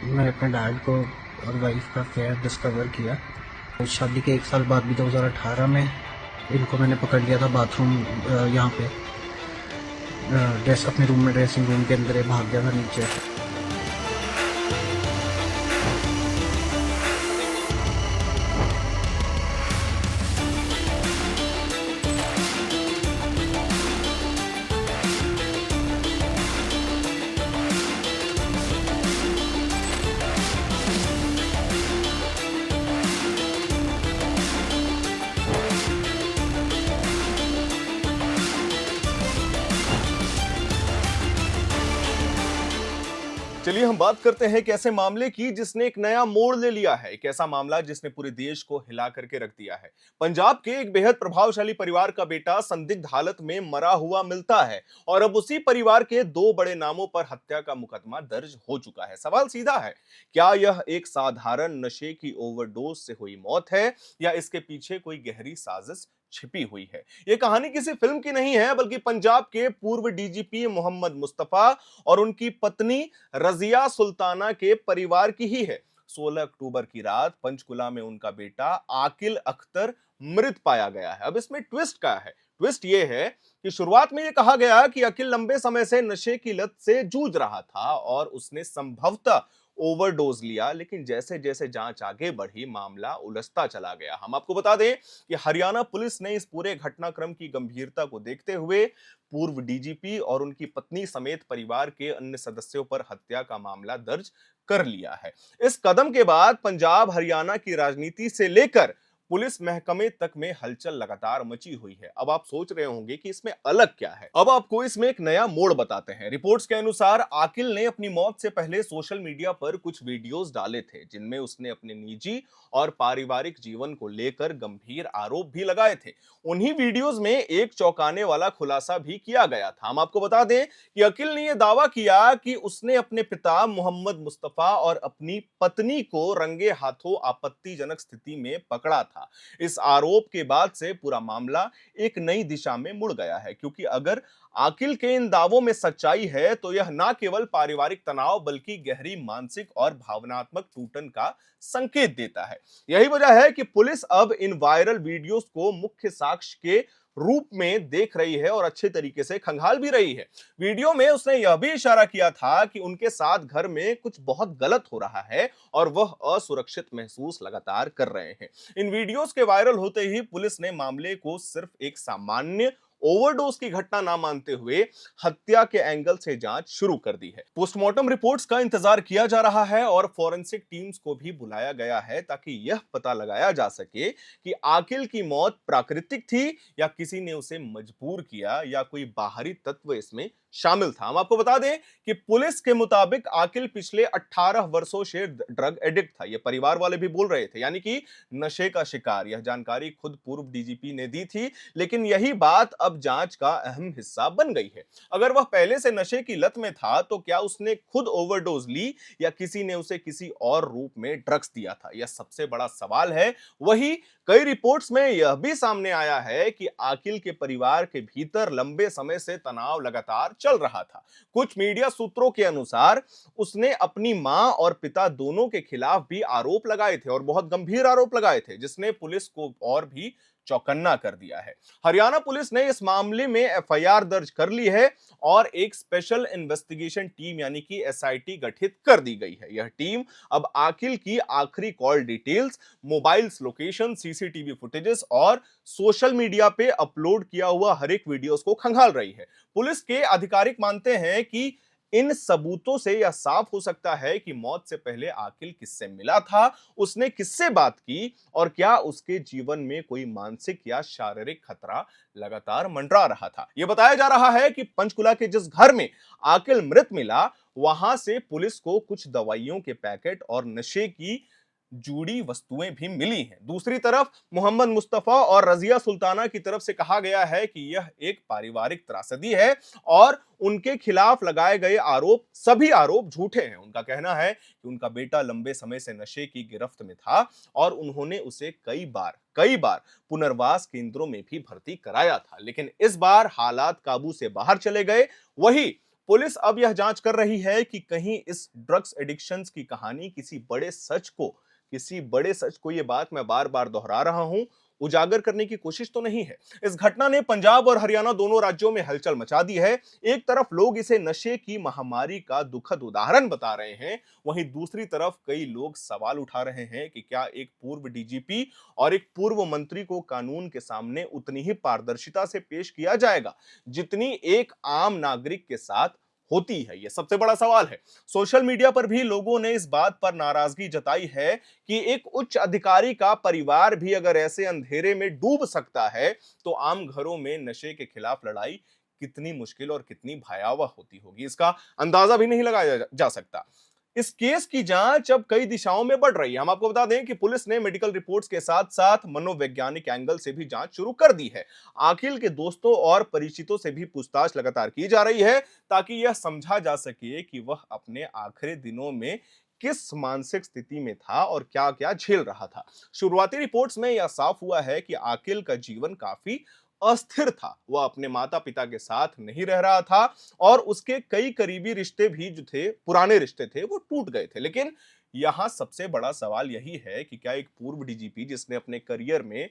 मैंने अपने डैड को और वाइफ का अफेयर डिस्कवर किया। तो शादी के 1 साल बाद भी 2018 में इनको मैंने पकड़ लिया था बाथरूम यहाँ पे ड्रेस अपने रूम में ड्रेसिंग रूम के अंदर भाग गया था नीचे। चलिए हम बात करते हैं एक ऐसे मामले की जिसने एक नया मोड़ ले लिया है। एक ऐसा मामला जिसने पूरे देश को हिला करके रख दिया है। पंजाब के एक बेहद प्रभावशाली परिवार का बेटा संदिग्ध हालत में मरा हुआ मिलता है और अब उसी परिवार के 2 बड़े नामों पर हत्या का मुकदमा दर्ज हो चुका है। सवाल सीधा है, क्या यह एक साधारण नशे की ओवरडोज से हुई मौत है या इसके पीछे कोई गहरी साजिश छिपी हुई है? यह कहानी किसी फिल्म की नहीं है, बल्कि पंजाब के पूर्व डीजीपी मोहम्मद मुस्तफा और उनकी पत्नी रजिया सुल्ताना के परिवार की ही है। 16 अक्टूबर की रात पंचकुला में उनका बेटा आकिल अख्तर मृत पाया गया है। अब इसमें ट्विस्ट क्या है? ट्विस्ट ये है कि शुरुआत में यह कहा गया कि अकिल लंबे समय से नशे की लत से जूझ रहा था और उसने संभवतः ओवरडोज लिया, लेकिन जैसे जैसे जांच आगे बढ़ी मामला उलझता चला गया। हम आपको बता दें कि हरियाणा पुलिस ने इस पूरे घटनाक्रम की गंभीरता को देखते हुए पूर्व डीजीपी और उनकी पत्नी समेत परिवार के अन्य सदस्यों पर हत्या का मामला दर्ज कर लिया है। इस कदम के बाद पंजाब हरियाणा की राजनीति से लेकर पुलिस महकमे तक में हलचल लगातार मची हुई है। अब आप सोच रहे होंगे कि इसमें अलग क्या है। अब आपको इसमें एक नया मोड़ बताते हैं। रिपोर्ट्स के अनुसार आकिल ने अपनी मौत से पहले सोशल मीडिया पर कुछ वीडियोस डाले थे जिनमें उसने अपने निजी और पारिवारिक जीवन को लेकर गंभीर आरोप भी लगाए थे। उन्हीं वीडियोस में एक चौंकाने वाला खुलासा भी किया गया था। हम आपको बता दें कि अकिल ने यह दावा किया कि उसने अपने पिता मोहम्मद मुस्तफा और अपनी पत्नी को रंगे हाथों आपत्तिजनक स्थिति में पकड़ा था। इस आरोप के बाद से पूरा मामला एक नई दिशा में मुड़ गया है, क्योंकि अगर आकिल के इन दावों में सच्चाई है तो यह न केवल पारिवारिक तनाव बल्कि गहरी मानसिक और भावनात्मक टूटन का संकेत देता है। यही वजह है कि पुलिस अब इन वायरल वीडियोस को मुख्य साक्ष्य के रूप में देख रही है और अच्छे तरीके से खंगाल भी रही है। वीडियो में उसने यह भी इशारा किया था कि उनके साथ घर में कुछ बहुत गलत हो रहा है और वह असुरक्षित महसूस लगातार कर रहे हैं। इन वीडियोस के वायरल होते ही पुलिस ने मामले को सिर्फ एक सामान्य ओवरडोज की घटना ना मानते हुए हत्या के एंगल से जांच शुरू कर दी है। पोस्टमार्टम रिपोर्ट्स का इंतजार किया जा रहा है और फॉरेंसिक टीम्स को भी बुलाया गया है ताकि यह पता लगाया जा सके कि आकिल की मौत प्राकृतिक थी या किसी ने उसे मजबूर किया या कोई बाहरी तत्व इसमें शामिल था। हम आपको बता दें कि पुलिस के मुताबिक आकिल पिछले 18 वर्षों से ड्रग एडिक्ट था। ये परिवार वाले भी बोल रहे थे, यानी कि नशे का शिकार। यह जानकारी खुद पूर्व डीजीपी ने दी थी, लेकिन यही बात अब जांच का अहम हिस्सा बन गई है। अगर वह पहले से नशे की लत में था तो क्या उसने खुद ओवरडोज ली या किसी ने उसे किसी और रूप में ड्रग्स दिया था? यह सबसे बड़ा सवाल है। वही कई रिपोर्ट्स में यह भी सामने आया है कि आकिल के परिवार के भीतर लंबे समय से तनाव लगातार चल रहा था। कुछ मीडिया सूत्रों के अनुसार उसने अपनी मां और पिता दोनों के खिलाफ भी आरोप लगाए थे और बहुत गंभीर आरोप लगाए थे, जिसने पुलिस को और भी चौकन्ना कर दिया है। हरियाणा पुलिस ने इस मामले में एफआईआर दर्ज कर ली है और एक स्पेशल इन्वेस्टिगेशन टीम यानी कि एसआईटी गठित कर दी गई है। यह टीम अब आकिल की आखिरी call details, mobiles location, CCTV footages और सोशल मीडिया पे अपलोड किया हुआ हर एक वीडियोस को खंगाल रही है। पुलिस के अधिकारिक मानते हैं कि इन सबूतों से यह साफ हो सकता है कि मौत से पहले आकिल किससे मिला था, उसने किससे बात की और क्या उसके जीवन में कोई मानसिक या शारीरिक खतरा लगातार मंडरा रहा था। यह बताया जा रहा है कि पंचकुला के जिस घर में आकिल मृत मिला, वहां से पुलिस को कुछ दवाइयों के पैकेट और नशे की जुड़ी वस्तुएं भी मिली हैं। दूसरी तरफ मोहम्मद मुस्तफा और रजिया सुल्ताना की तरफ से कहा गया है कि यह एक पारिवारिक त्रासदी है और उनके खिलाफ लगाए गए आरोप सभी आरोप झूठे हैं। उनका कहना है कि उनका बेटा लंबे समय से नशे की गिरफ्त में था और उन्होंने उसे कई बार पुनर्वास केंद्रों में भी भर्ती कराया था, लेकिन इस बार हालात काबू से बाहर चले गए। वही पुलिस अब यह जांच कर रही है कि कहीं इस ड्रग्स एडिक्शंस की कहानी किसी बड़े सच को, ये बात मैं बार बार दोहरा रहा हूं, उजागर करने की कोशिश तो नहीं है। इस घटना ने पंजाब और हरियाणा दोनों राज्यों में हलचल मचा दी है। एक तरफ लोग इसे नशे की महामारी का दुखद उदाहरण बता रहे हैं, वहीं दूसरी तरफ कई लोग सवाल उठा रहे हैं कि क्या एक पूर्व डीजीपी और एक पूर्व मंत्री को कानून के सामने उतनी ही पारदर्शिता से पेश किया जाएगा जितनी एक आम नागरिक के साथ होती है। यह सबसे बड़ा सवाल है। सोशल मीडिया पर भी लोगों ने इस बात पर नाराजगी जताई है कि एक उच्च अधिकारी का परिवार भी अगर ऐसे अंधेरे में डूब सकता है तो आम घरों में नशे के खिलाफ लड़ाई कितनी मुश्किल और कितनी भयावह होती होगी, इसका अंदाजा भी नहीं लगाया जा सकता। इस केस की जांच अब कई दिशाओं में बढ़ रही है। हम आपको बता दें कि पुलिस ने मेडिकल रिपोर्ट्स के साथ साथ मनोवैज्ञानिक एंगल से भी जांच शुरू कर दी है। आकिल के दोस्तों और परिचितों से भी पूछताछ लगातार की जा रही है ताकि यह समझा जा सके कि वह अपने आखिरी दिनों में किस मानसिक स्थिति में था और क्या क्या झेल रहा था। शुरुआती रिपोर्ट्स में यह साफ हुआ है कि आकिल का जीवन काफी अस्थिर था। वह अपने माता पिता के साथ नहीं रह रहा था और उसके कई करीबी रिश्ते भी जो थे, पुराने रिश्ते थे, वो टूट गए थे। लेकिन यहां सबसे बड़ा सवाल यही है कि क्या एक पूर्व डीजीपी जिसने अपने करियर में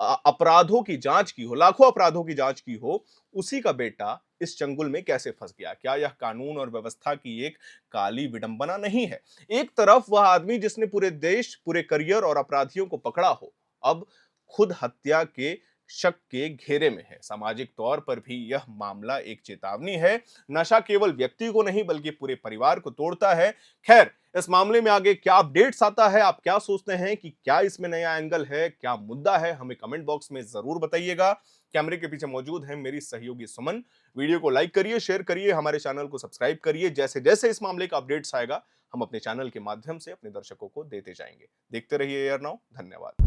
अपराधों की जांच की हो, लाखों अपराधों की जांच की हो, उसी का बेटा इस चंगुल में कैसे फंस गया? क्या यह कानून और व्यवस्था की एक काली विडंबना नहीं है? एक तरफ वह आदमी जिसने पूरे देश, पूरे करियर और अपराधियों को पकड़ा हो, अब खुद हत्या के शक के घेरे में है। सामाजिक तौर पर भी यह मामला एक चेतावनी है। नशा केवल व्यक्ति को नहीं बल्कि पूरे परिवार को तोड़ता है। खैर, इस मामले में आगे क्या अपडेट्स आता है, आप क्या सोचते हैं कि क्या इसमें नया एंगल है, क्या मुद्दा है, हमें कमेंट बॉक्स में जरूर बताइएगा। कैमरे के पीछे मौजूद है मेरी सहयोगी सुमन। वीडियो को लाइक करिए, शेयर करिए, हमारे चैनल को सब्सक्राइब करिए। जैसे जैसे इस मामले का अपडेट्स आएगा हम अपने चैनल के माध्यम से अपने दर्शकों को देते जाएंगे। देखते रहिए एआर नाउ। धन्यवाद।